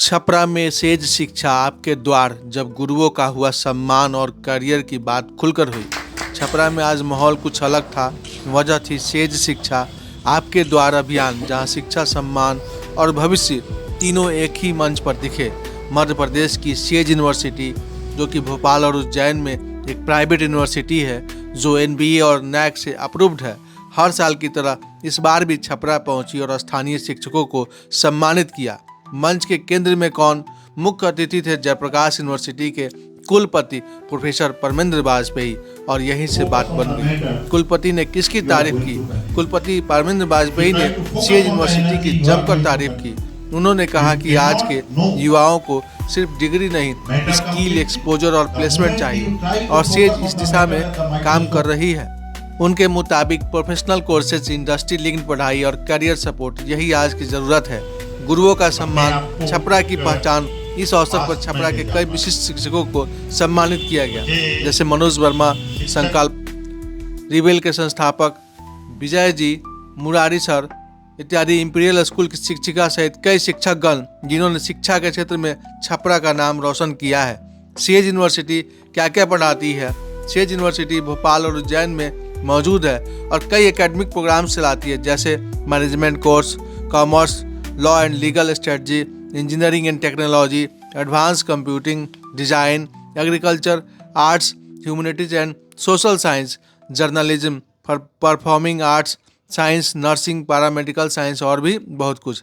छपरा में सेज शिक्षा आपके द्वार, जब गुरुओं का हुआ सम्मान और करियर की बात खुलकर हुई। छपरा में आज माहौल कुछ अलग था। वजह थी सेज शिक्षा आपके द्वार अभियान, जहां शिक्षा, सम्मान और भविष्य तीनों एक ही मंच पर दिखे। मध्य प्रदेश की सेज यूनिवर्सिटी, जो कि भोपाल और उज्जैन में एक प्राइवेट यूनिवर्सिटी है जो एनबीए और नैक से अप्रूव्ड है, हर साल की तरह इस बार भी छपरा पहुंची और स्थानीय शिक्षकों को सम्मानित किया। मंच के केंद्र में कौन? मुख्य अतिथि थे जयप्रकाश यूनिवर्सिटी के कुलपति प्रोफेसर परमेंद्र वाजपेयी, और यहीं से बात बन गई। कुलपति ने किसकी तारीफ की? कुलपति परमेंद्र वाजपेयी ने सेज यूनिवर्सिटी की जमकर तारीफ की। उन्होंने कहा कि आज के युवाओं को सिर्फ डिग्री नहीं, स्किल, एक्सपोजर और प्लेसमेंट चाहिए, और सेज इस दिशा में काम कर रही है। उनके मुताबिक प्रोफेशनल कोर्सेज, इंडस्ट्री लिंक्ड पढ़ाई और करियर सपोर्ट, यही आज की ज़रूरत है। गुरुओं का सम्मान, छपरा की पहचान। इस अवसर पर छपरा के कई विशिष्ट शिक्षकों को सम्मानित किया गया, जैसे मनोज वर्मा, संकल्प रिबेल के संस्थापक विजय जी, मुरारी सर इत्यादि, इंपीरियल स्कूल की शिक्षिका सहित कई शिक्षकगण, जिन्होंने शिक्षा के क्षेत्र में छपरा का नाम रोशन किया है। सेज यूनिवर्सिटी क्या क्या पढ़ाती है? सेज यूनिवर्सिटी भोपाल और उज्जैन में मौजूद है और कई एकेडमिक प्रोग्राम चलाती है, जैसे management course, commerce, law and legal strategy, engineering and technology, advance computing, design, agriculture, arts, humanities and social science, journalism, performing arts, science, nursing, paramedical science और भी बहुत कुछ।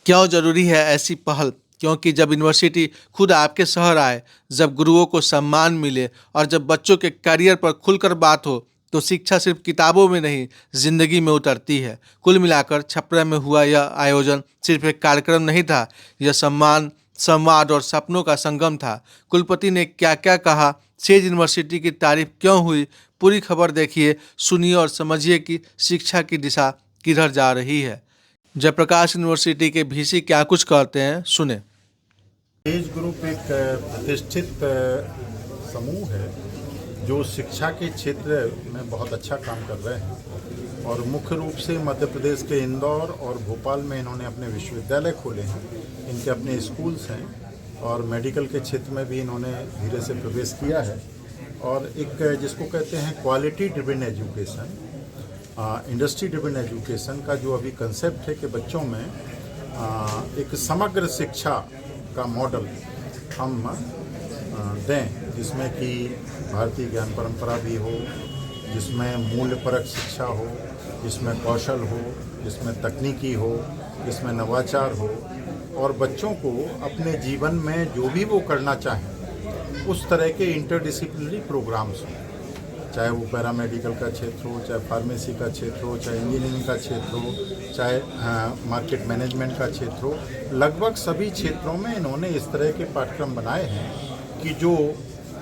क्यों जरूरी है ऐसी पहल? क्योंकि जब यूनिवर्सिटी खुद आपके शहर आए, जब गुरुओं को सम्मान मिले और जब बच्चों के करियर पर खुलकर बात हो, तो शिक्षा सिर्फ किताबों में नहीं, जिंदगी में उतरती है। कुल मिलाकर छपरा में हुआ यह आयोजन सिर्फ एक कार्यक्रम नहीं था, यह सम्मान, संवाद और सपनों का संगम था। कुलपति ने क्या क्या कहा, सेज यूनिवर्सिटी की तारीफ क्यों हुई, पूरी खबर देखिए, सुनिए और समझिए कि शिक्षा की दिशा किधर जा रही है। जयप्रकाश यूनिवर्सिटी के वीसी क्या कुछ कहते हैं, सुने। सेज ग्रुप एक प्रतिष्ठित समूह है जो शिक्षा के क्षेत्र में बहुत अच्छा काम कर रहे हैं, और मुख्य रूप से मध्य प्रदेश के इंदौर और भोपाल में इन्होंने अपने विश्वविद्यालय खोले हैं, इनके अपने स्कूल्स हैं, और मेडिकल के क्षेत्र में भी इन्होंने धीरे से प्रवेश किया है। और एक जिसको कहते हैं quality driven education, industry driven education का जो अभी कंसेप्ट है कि बच्चों में एक समग्र शिक्षा का मॉडल हम दें, जिसमें कि भारतीय ज्ञान परंपरा भी हो, जिसमें मूल्यपरक शिक्षा हो, जिसमें कौशल हो, जिसमें तकनीकी हो, जिसमें नवाचार हो, और बच्चों को अपने जीवन में जो भी वो करना चाहें उस तरह के इंटरडिसिप्लिनरी प्रोग्राम्स हों, चाहे वो पैरामेडिकल का क्षेत्र हो, चाहे फार्मेसी का क्षेत्र हो, चाहे इंजीनियरिंग का क्षेत्र हो, चाहे मार्केट मैनेजमेंट का क्षेत्र हो। लगभग सभी क्षेत्रों में इन्होंने इस तरह के पाठ्यक्रम बनाए हैं कि जो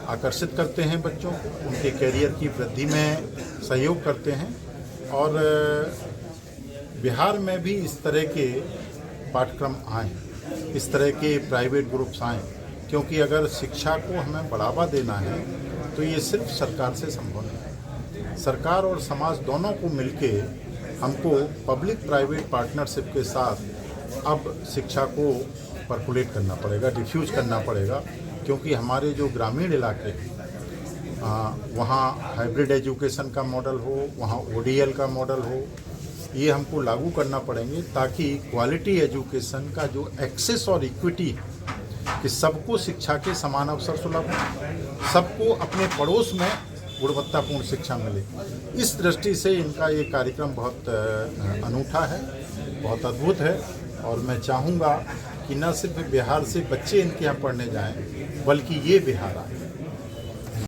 आकर्षित करते हैं बच्चों को, उनके करियर की वृद्धि में सहयोग करते हैं। और बिहार में भी इस तरह के पाठ्यक्रम आए, इस तरह के प्राइवेट ग्रुप्स आए, क्योंकि अगर शिक्षा को हमें बढ़ावा देना है तो ये सिर्फ सरकार से संभव नहीं है। सरकार और समाज दोनों को मिलके हमको पब्लिक प्राइवेट पार्टनरशिप के साथ अब शिक्षा को परकुलेट करना पड़ेगा, डिफ्यूज करना पड़ेगा, क्योंकि हमारे जो ग्रामीण इलाके हैं वहाँ हाइब्रिड एजुकेशन का मॉडल हो, वहाँ ओडीएल का मॉडल हो, ये हमको लागू करना पड़ेंगे, ताकि क्वालिटी एजुकेशन का जो एक्सेस और इक्विटी, कि सबको शिक्षा के समान अवसर सुलभ हो, सबको अपने पड़ोस में गुणवत्तापूर्ण शिक्षा मिले। इस दृष्टि से इनका ये कार्यक्रम बहुत अनूठा है, बहुत अद्भुत है, और मैं चाहूँगा कि न सिर्फ बिहार से बच्चे इनके यहाँ पढ़ने जाएं, बल्कि ये बिहार आए।